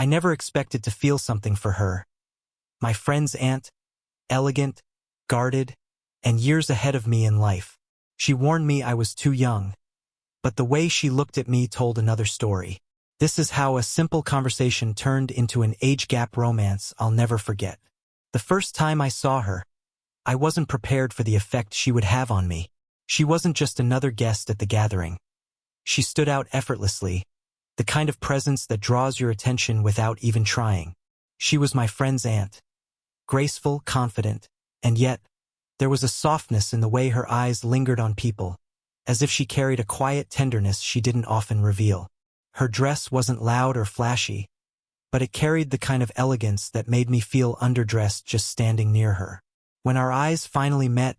I never expected to feel something for her. My friend's aunt, elegant, guarded, and years ahead of me in life. She warned me I was too young, but the way she looked at me told another story. This is how a simple conversation turned into an age-gap romance I'll never forget. The first time I saw her, I wasn't prepared for the effect she would have on me. She wasn't just another guest at the gathering. She stood out effortlessly, the kind of presence that draws your attention without even trying. She was my friend's aunt, graceful, confident, and yet, there was a softness in the way her eyes lingered on people, as if she carried a quiet tenderness she didn't often reveal. Her dress wasn't loud or flashy, but it carried the kind of elegance that made me feel underdressed just standing near her. When our eyes finally met,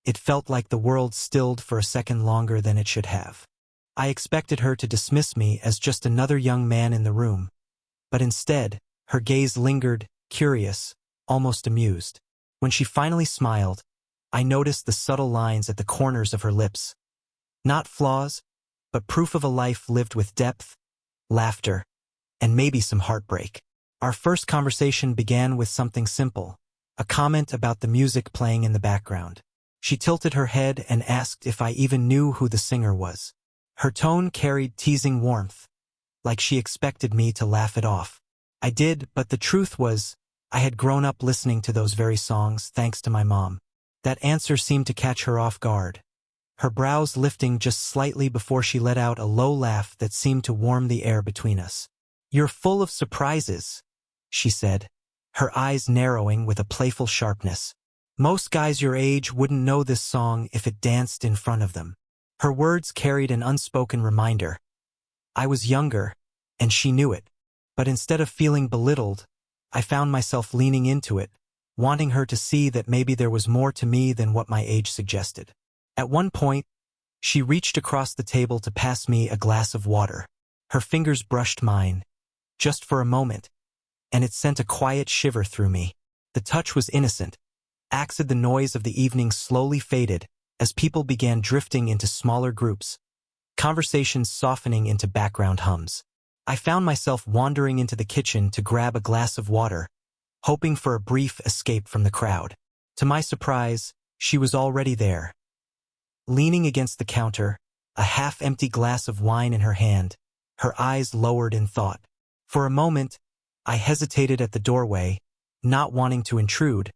it felt like the world stilled for a second longer than it should have. I expected her to dismiss me as just another young man in the room, but instead, her gaze lingered, curious, almost amused. When she finally smiled, I noticed the subtle lines at the corners of her lips. Not flaws, but proof of a life lived with depth, laughter, and maybe some heartbreak. Our first conversation began with something simple, a comment about the music playing in the background. She tilted her head and asked if I even knew who the singer was. Her tone carried teasing warmth, like she expected me to laugh it off. I did, but the truth was, I had grown up listening to those very songs thanks to my mom. That answer seemed to catch her off guard, her brows lifting just slightly before she let out a low laugh that seemed to warm the air between us. "You're full of surprises," she said, her eyes narrowing with a playful sharpness. "Most guys your age wouldn't know this song if it danced in front of them." Her words carried an unspoken reminder. I was younger, and she knew it, but instead of feeling belittled, I found myself leaning into it, wanting her to see that maybe there was more to me than what my age suggested. At one point, she reached across the table to pass me a glass of water. Her fingers brushed mine, just for a moment, and it sent a quiet shiver through me. The touch was innocent. The noise of the evening slowly faded as people began drifting into smaller groups, conversations softening into background hums. I found myself wandering into the kitchen to grab a glass of water, hoping for a brief escape from the crowd. To my surprise, she was already there. Leaning against the counter, a half-empty glass of wine in her hand, her eyes lowered in thought. For a moment, I hesitated at the doorway, not wanting to intrude,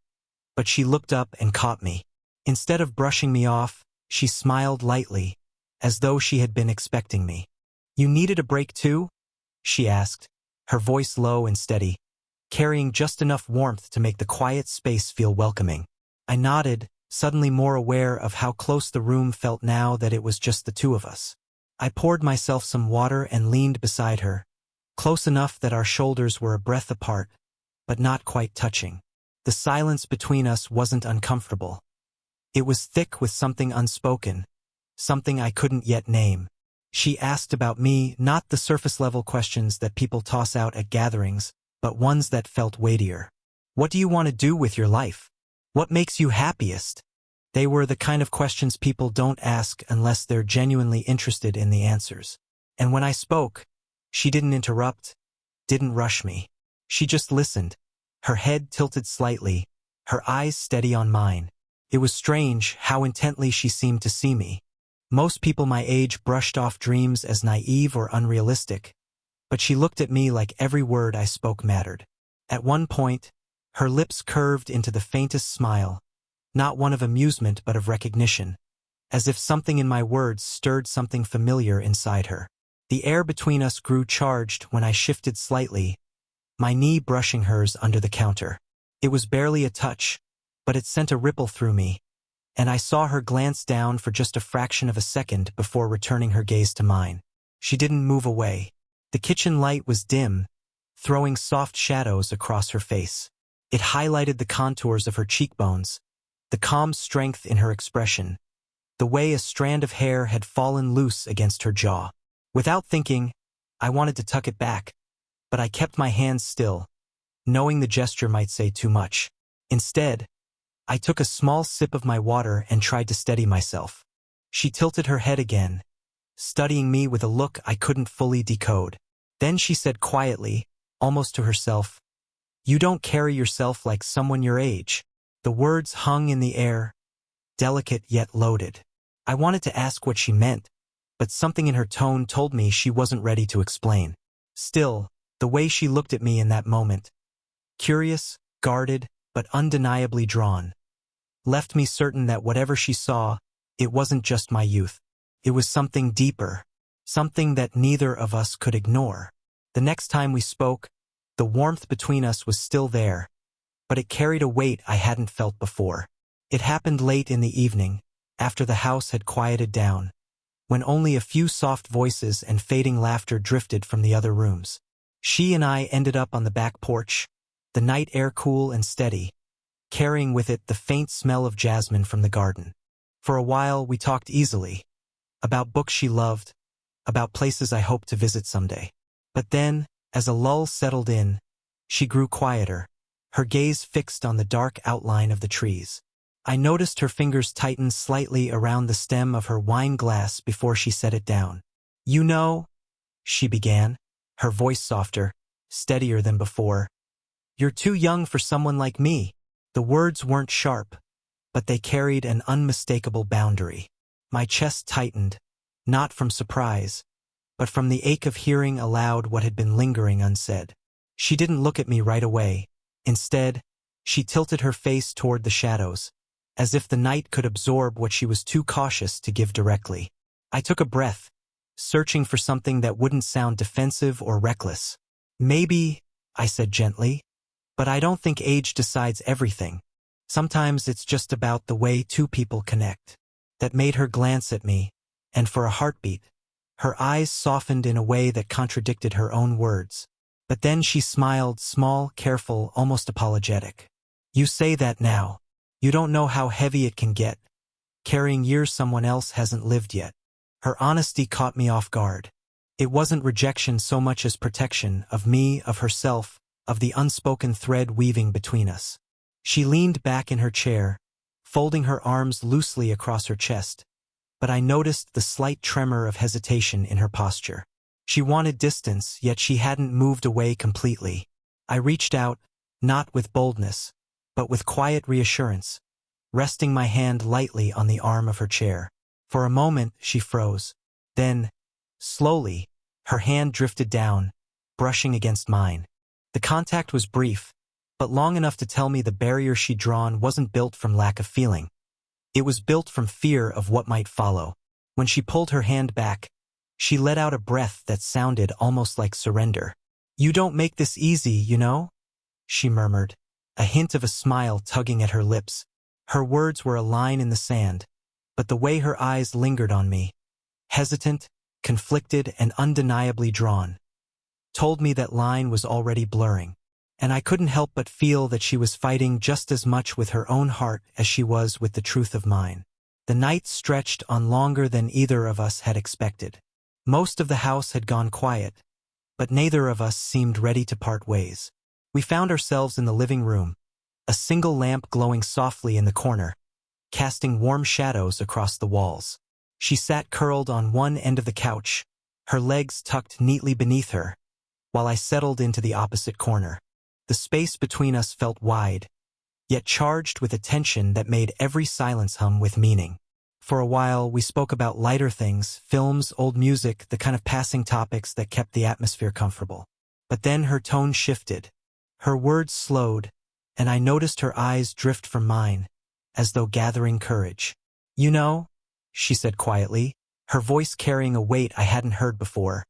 but she looked up and caught me. Instead of brushing me off, she smiled lightly, as though she had been expecting me. "You needed a break too?" she asked, her voice low and steady, carrying just enough warmth to make the quiet space feel welcoming. I nodded, suddenly more aware of how close the room felt now that it was just the two of us. I poured myself some water and leaned beside her, close enough that our shoulders were a breath apart, but not quite touching. The silence between us wasn't uncomfortable. It was thick with something unspoken, something I couldn't yet name. She asked about me, not the surface-level questions that people toss out at gatherings, but ones that felt weightier. "What do you want to do with your life? What makes you happiest?" They were the kind of questions people don't ask unless they're genuinely interested in the answers. And when I spoke, she didn't interrupt, didn't rush me. She just listened, her head tilted slightly, her eyes steady on mine. It was strange how intently she seemed to see me. Most people my age brushed off dreams as naive or unrealistic, but she looked at me like every word I spoke mattered. At one point, her lips curved into the faintest smile, not one of amusement but of recognition, as if something in my words stirred something familiar inside her. The air between us grew charged when I shifted slightly, my knee brushing hers under the counter. It was barely a touch, but it sent a ripple through me, and I saw her glance down for just a fraction of a second before returning her gaze to mine. She didn't move away. The kitchen light was dim, throwing soft shadows across her face. It highlighted the contours of her cheekbones, the calm strength in her expression, the way a strand of hair had fallen loose against her jaw. Without thinking, I wanted to tuck it back, but I kept my hands still, knowing the gesture might say too much. Instead, I took a small sip of my water and tried to steady myself. She tilted her head again, studying me with a look I couldn't fully decode. Then she said quietly, almost to herself. "You don't carry yourself like someone your age." The words hung in the air, delicate yet loaded. I wanted to ask what she meant, but something in her tone told me she wasn't ready to explain. Still, the way she looked at me in that moment, curious, guarded, but undeniably drawn, left me certain that whatever she saw, it wasn't just my youth. It was something deeper, something that neither of us could ignore. The next time we spoke, the warmth between us was still there, but it carried a weight I hadn't felt before. It happened late in the evening, after the house had quieted down, when only a few soft voices and fading laughter drifted from the other rooms. She and I ended up on the back porch, the night air cool and steady, carrying with it the faint smell of jasmine from the garden. For a while we talked easily, about books she loved, about places I hoped to visit someday. But then, as a lull settled in, she grew quieter, her gaze fixed on the dark outline of the trees. I noticed her fingers tighten slightly around the stem of her wine glass before she set it down. "You know," she began, her voice softer, steadier than before, "you're too young for someone like me." The words weren't sharp, but they carried an unmistakable boundary. My chest tightened, not from surprise, but from the ache of hearing aloud what had been lingering unsaid. She didn't look at me right away. Instead, she tilted her face toward the shadows, as if the night could absorb what she was too cautious to give directly. I took a breath, searching for something that wouldn't sound defensive or reckless. "Maybe," I said gently, "but I don't think age decides everything. Sometimes it's just about the way two people connect." That made her glance at me, and for a heartbeat, her eyes softened in a way that contradicted her own words. But then she smiled, small, careful, almost apologetic. "You say that now. You don't know how heavy it can get, carrying years someone else hasn't lived yet." Her honesty caught me off guard. It wasn't rejection so much as protection of me, of herself, of the unspoken thread weaving between us. She leaned back in her chair, folding her arms loosely across her chest, but I noticed the slight tremor of hesitation in her posture. She wanted distance, yet she hadn't moved away completely. I reached out, not with boldness, but with quiet reassurance, resting my hand lightly on the arm of her chair. For a moment, she froze. Then, slowly, her hand drifted down, brushing against mine. The contact was brief, but long enough to tell me the barrier she'd drawn wasn't built from lack of feeling. It was built from fear of what might follow. When she pulled her hand back, she let out a breath that sounded almost like surrender. "You don't make this easy, you know?" she murmured, a hint of a smile tugging at her lips. Her words were a line in the sand, but the way her eyes lingered on me, hesitant, conflicted, and undeniably drawn, told me that line was already blurring. And I couldn't help but feel that she was fighting just as much with her own heart as she was with the truth of mine. The night stretched on longer than either of us had expected. Most of the house had gone quiet, but neither of us seemed ready to part ways. We found ourselves in the living room, a single lamp glowing softly in the corner, casting warm shadows across the walls. She sat curled on one end of the couch, her legs tucked neatly beneath her, while I settled into the opposite corner. The space between us felt wide, yet charged with a tension that made every silence hum with meaning. For a while, we spoke about lighter things, films, old music, the kind of passing topics that kept the atmosphere comfortable. But then her tone shifted. Her words slowed, and I noticed her eyes drift from mine, as though gathering courage. "You know," she said quietly, her voice carrying a weight I hadn't heard before,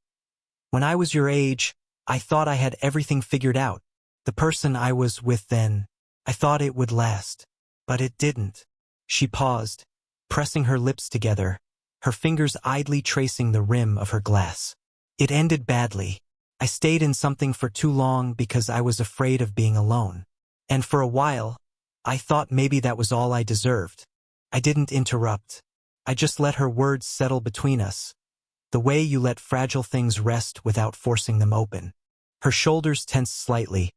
"when I was your age, I thought I had everything figured out. The person I was with then, I thought it would last. But it didn't." She paused, pressing her lips together, her fingers idly tracing the rim of her glass. "It ended badly. I stayed in something for too long because I was afraid of being alone. And for a while, I thought maybe that was all I deserved." I didn't interrupt. I just let her words settle between us, the way you let fragile things rest without forcing them open. Her shoulders tensed slightly,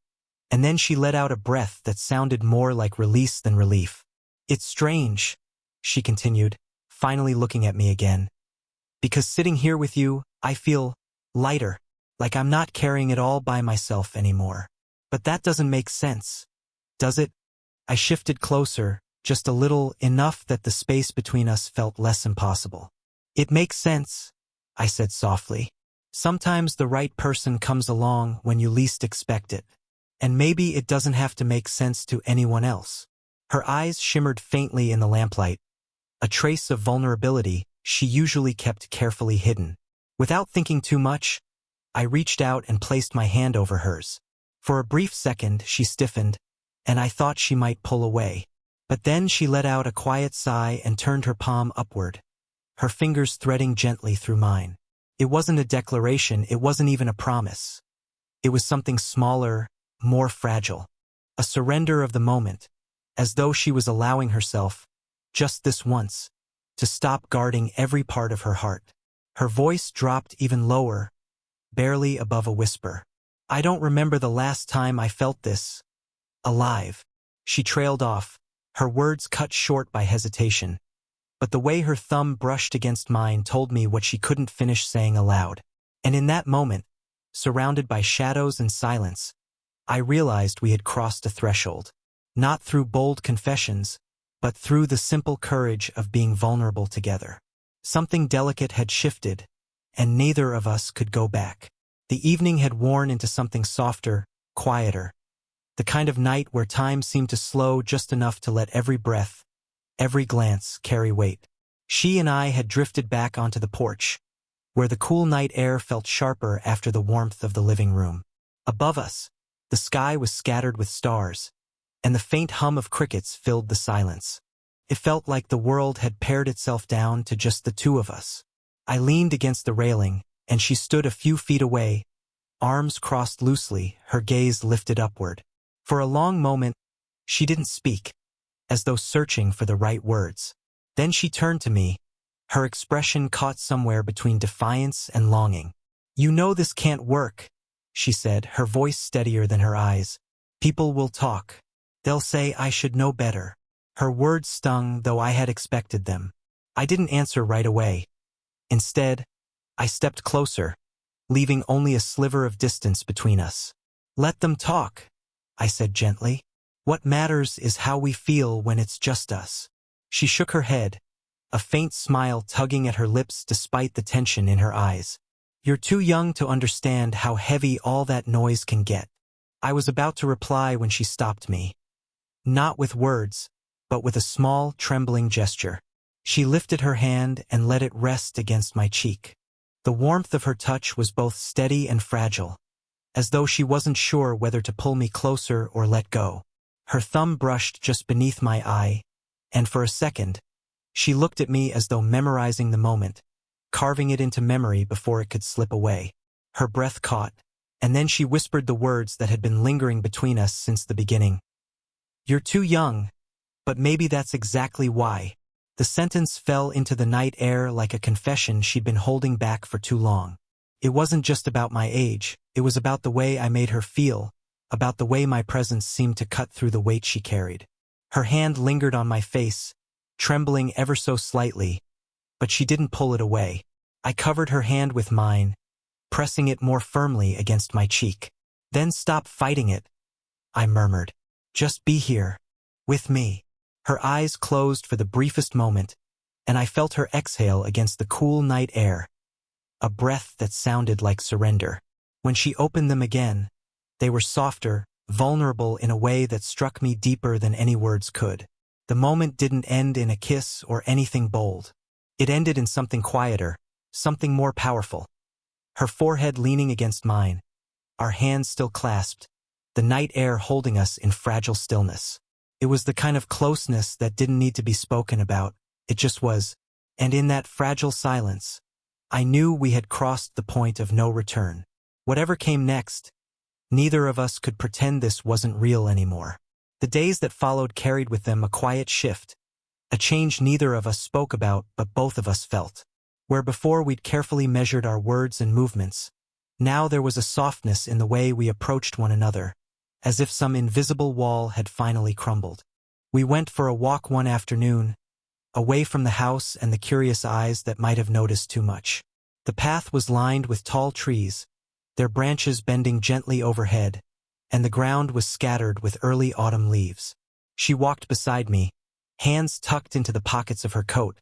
and then she let out a breath that sounded more like release than relief. "It's strange," she continued, finally looking at me again, "because sitting here with you, I feel lighter, Like I'm not carrying it all by myself anymore. But that doesn't make sense, does it? I shifted closer, just a little, enough that the space between us felt less impossible. It makes sense, I said softly. Sometimes the right person comes along when you least expect it. And maybe it doesn't have to make sense to anyone else. Her eyes shimmered faintly in the lamplight, a trace of vulnerability she usually kept carefully hidden. Without thinking too much, I reached out and placed my hand over hers. For a brief second, she stiffened, and I thought she might pull away. But then she let out a quiet sigh and turned her palm upward, her fingers threading gently through mine. It wasn't a declaration, it wasn't even a promise. It was something smaller, more fragile. A surrender of the moment, as though she was allowing herself, just this once, to stop guarding every part of her heart. Her voice dropped even lower, barely above a whisper. I don't remember the last time I felt this alive. She trailed off, her words cut short by hesitation. But the way her thumb brushed against mine told me what she couldn't finish saying aloud. And in that moment, surrounded by shadows and silence, I realized we had crossed a threshold. Not through bold confessions, but through the simple courage of being vulnerable together. Something delicate had shifted, and neither of us could go back. The evening had worn into something softer, quieter. The kind of night where time seemed to slow just enough to let every breath, every glance carry weight. She and I had drifted back onto the porch, where the cool night air felt sharper after the warmth of the living room. Above us, the sky was scattered with stars, and the faint hum of crickets filled the silence. It felt like the world had pared itself down to just the two of us. I leaned against the railing, and she stood a few feet away, arms crossed loosely, her gaze lifted upward. For a long moment, she didn't speak, as though searching for the right words. Then she turned to me, her expression caught somewhere between defiance and longing. "You know this can't work," she said, her voice steadier than her eyes. "People will talk. They'll say I should know better." Her words stung, though I had expected them. I didn't answer right away. Instead, I stepped closer, leaving only a sliver of distance between us. "Let them talk," I said gently. "What matters is how we feel when it's just us." She shook her head, a faint smile tugging at her lips despite the tension in her eyes. "You're too young to understand how heavy all that noise can get." I was about to reply when she stopped me. Not with words, but with a small, trembling gesture. She lifted her hand and let it rest against my cheek. The warmth of her touch was both steady and fragile, as though she wasn't sure whether to pull me closer or let go. Her thumb brushed just beneath my eye, and for a second, she looked at me as though memorizing the moment, carving it into memory before it could slip away. Her breath caught, and then she whispered the words that had been lingering between us since the beginning. "You're too young, but maybe that's exactly why." The sentence fell into the night air like a confession she'd been holding back for too long. It wasn't just about my age, it was about the way I made her feel, about the way my presence seemed to cut through the weight she carried. Her hand lingered on my face, trembling ever so slightly, but she didn't pull it away. I covered her hand with mine, pressing it more firmly against my cheek. "Then stop fighting it," I murmured. "Just be here, with me." Her eyes closed for the briefest moment, and I felt her exhale against the cool night air, a breath that sounded like surrender. When she opened them again, they were softer, vulnerable in a way that struck me deeper than any words could. The moment didn't end in a kiss or anything bold. It ended in something quieter, something more powerful. Her forehead leaning against mine, our hands still clasped, the night air holding us in fragile stillness. It was the kind of closeness that didn't need to be spoken about, it just was. And in that fragile silence, I knew we had crossed the point of no return. Whatever came next, neither of us could pretend this wasn't real anymore. The days that followed carried with them a quiet shift, a change neither of us spoke about but both of us felt. Where before we'd carefully measured our words and movements, now there was a softness in the way we approached one another, as if some invisible wall had finally crumbled. We went for a walk one afternoon, away from the house and the curious eyes that might have noticed too much. The path was lined with tall trees, their branches bending gently overhead, and the ground was scattered with early autumn leaves. She walked beside me, hands tucked into the pockets of her coat,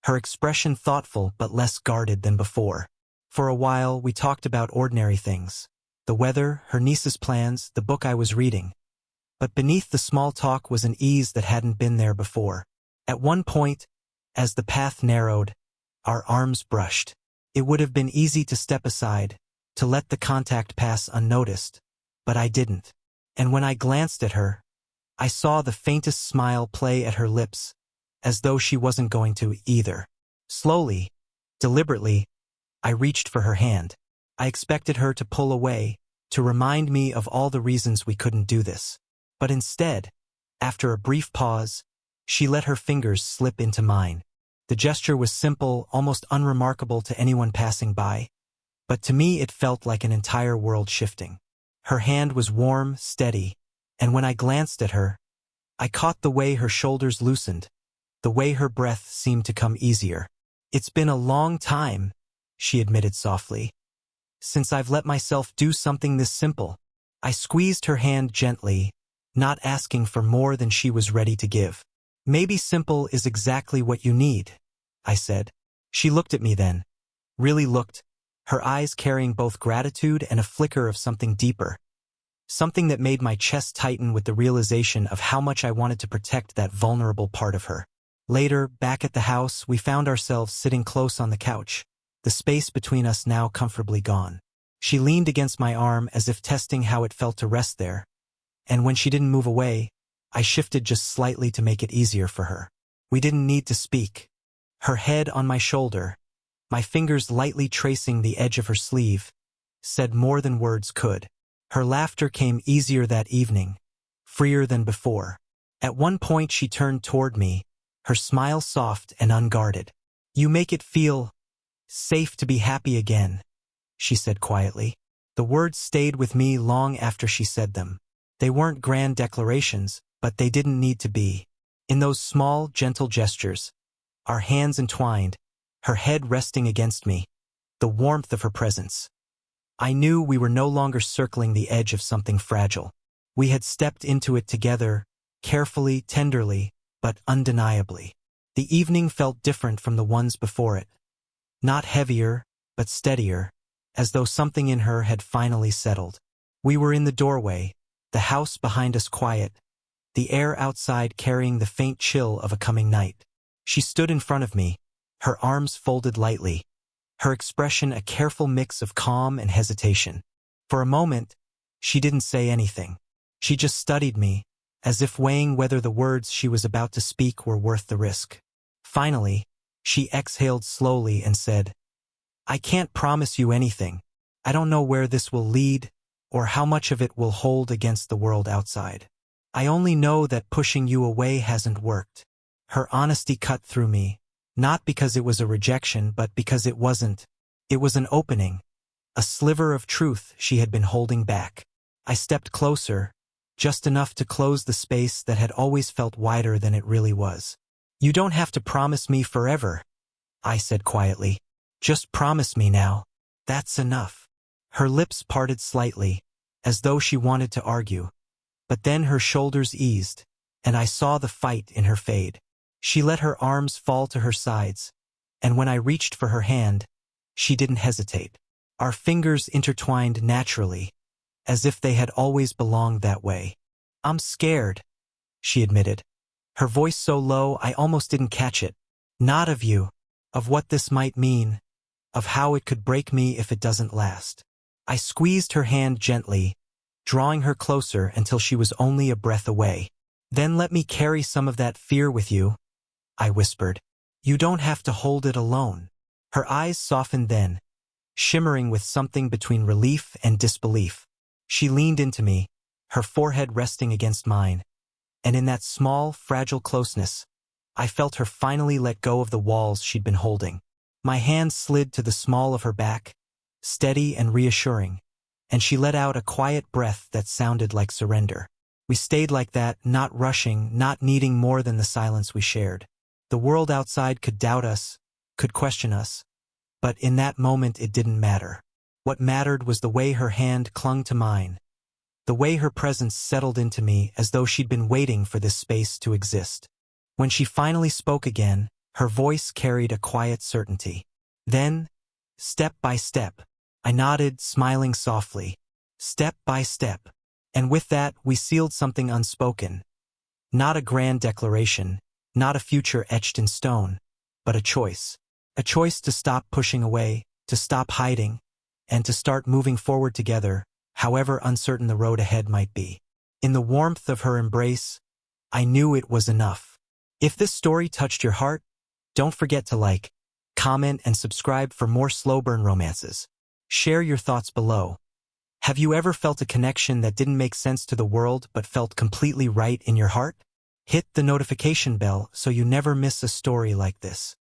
her expression thoughtful but less guarded than before. For a while, we talked about ordinary things: the weather, her niece's plans, the book I was reading. But beneath the small talk was an ease that hadn't been there before. At one point, as the path narrowed, our arms brushed. It would have been easy to step aside, to let the contact pass unnoticed, but I didn't. And when I glanced at her, I saw the faintest smile play at her lips, as though she wasn't going to either. Slowly, deliberately, I reached for her hand. I expected her to pull away, to remind me of all the reasons we couldn't do this. But instead, after a brief pause, she let her fingers slip into mine. The gesture was simple, almost unremarkable to anyone passing by, but to me it felt like an entire world shifting. Her hand was warm, steady, and when I glanced at her, I caught the way her shoulders loosened, the way her breath seemed to come easier. "It's been a long time," she admitted softly, "since I've let myself do something this simple." I squeezed her hand gently, not asking for more than she was ready to give. "Maybe simple is exactly what you need," I said. She looked at me then, really looked, her eyes carrying both gratitude and a flicker of something deeper, something that made my chest tighten with the realization of how much I wanted to protect that vulnerable part of her. Later, back at the house, we found ourselves sitting close on the couch, the space between us now comfortably gone. She leaned against my arm as if testing how it felt to rest there, and when she didn't move away, I shifted just slightly to make it easier for her. We didn't need to speak. Her head on my shoulder, my fingers lightly tracing the edge of her sleeve, said more than words could. Her laughter came easier that evening, freer than before. At one point she turned toward me, her smile soft and unguarded. "You make it feel safe to be happy again," she said quietly. The words stayed with me long after she said them. They weren't grand declarations, but they didn't need to be. In those small, gentle gestures, our hands entwined, her head resting against me, the warmth of her presence, I knew we were no longer circling the edge of something fragile. We had stepped into it together, carefully, tenderly, but undeniably. The evening felt different from the ones before it. Not heavier, but steadier, as though something in her had finally settled. We were in the doorway, the house behind us quiet, the air outside carrying the faint chill of a coming night. She stood in front of me, her arms folded lightly, her expression a careful mix of calm and hesitation. For a moment, she didn't say anything. She just studied me, as if weighing whether the words she was about to speak were worth the risk. Finally, she exhaled slowly and said, "I can't promise you anything. I don't know where this will lead, or how much of it will hold against the world outside. I only know that pushing you away hasn't worked." Her honesty cut through me, not because it was a rejection, but because it wasn't. It was an opening, a sliver of truth she had been holding back. I stepped closer, just enough to close the space that had always felt wider than it really was. "You don't have to promise me forever," I said quietly. "Just promise me now. That's enough." Her lips parted slightly, as though she wanted to argue, but then her shoulders eased, and I saw the fight in her fade. She let her arms fall to her sides, and when I reached for her hand, she didn't hesitate. Our fingers intertwined naturally, as if they had always belonged that way. "I'm scared," she admitted, her voice so low I almost didn't catch it. "Not of you, of what this might mean, of how it could break me if it doesn't last." I squeezed her hand gently, drawing her closer until she was only a breath away. "Then let me carry some of that fear with you," I whispered. "You don't have to hold it alone." Her eyes softened then, shimmering with something between relief and disbelief. She leaned into me, her forehead resting against mine, and in that small, fragile closeness, I felt her finally let go of the walls she'd been holding. My hand slid to the small of her back, steady and reassuring, and she let out a quiet breath that sounded like surrender. We stayed like that, not rushing, not needing more than the silence we shared. The world outside could doubt us, could question us, but in that moment it didn't matter. What mattered was the way her hand clung to mine, the way her presence settled into me as though she'd been waiting for this space to exist. When she finally spoke again, her voice carried a quiet certainty. Then, step by step, I nodded, smiling softly. Step by step. And with that, we sealed something unspoken. Not a grand declaration, not a future etched in stone, but a choice. A choice to stop pushing away, to stop hiding, and to start moving forward together, however uncertain the road ahead might be. In the warmth of her embrace, I knew it was enough. If this story touched your heart, don't forget to like, comment, and subscribe for more slow burn romances. Share your thoughts below. Have you ever felt a connection that didn't make sense to the world but felt completely right in your heart? Hit the notification bell so you never miss a story like this.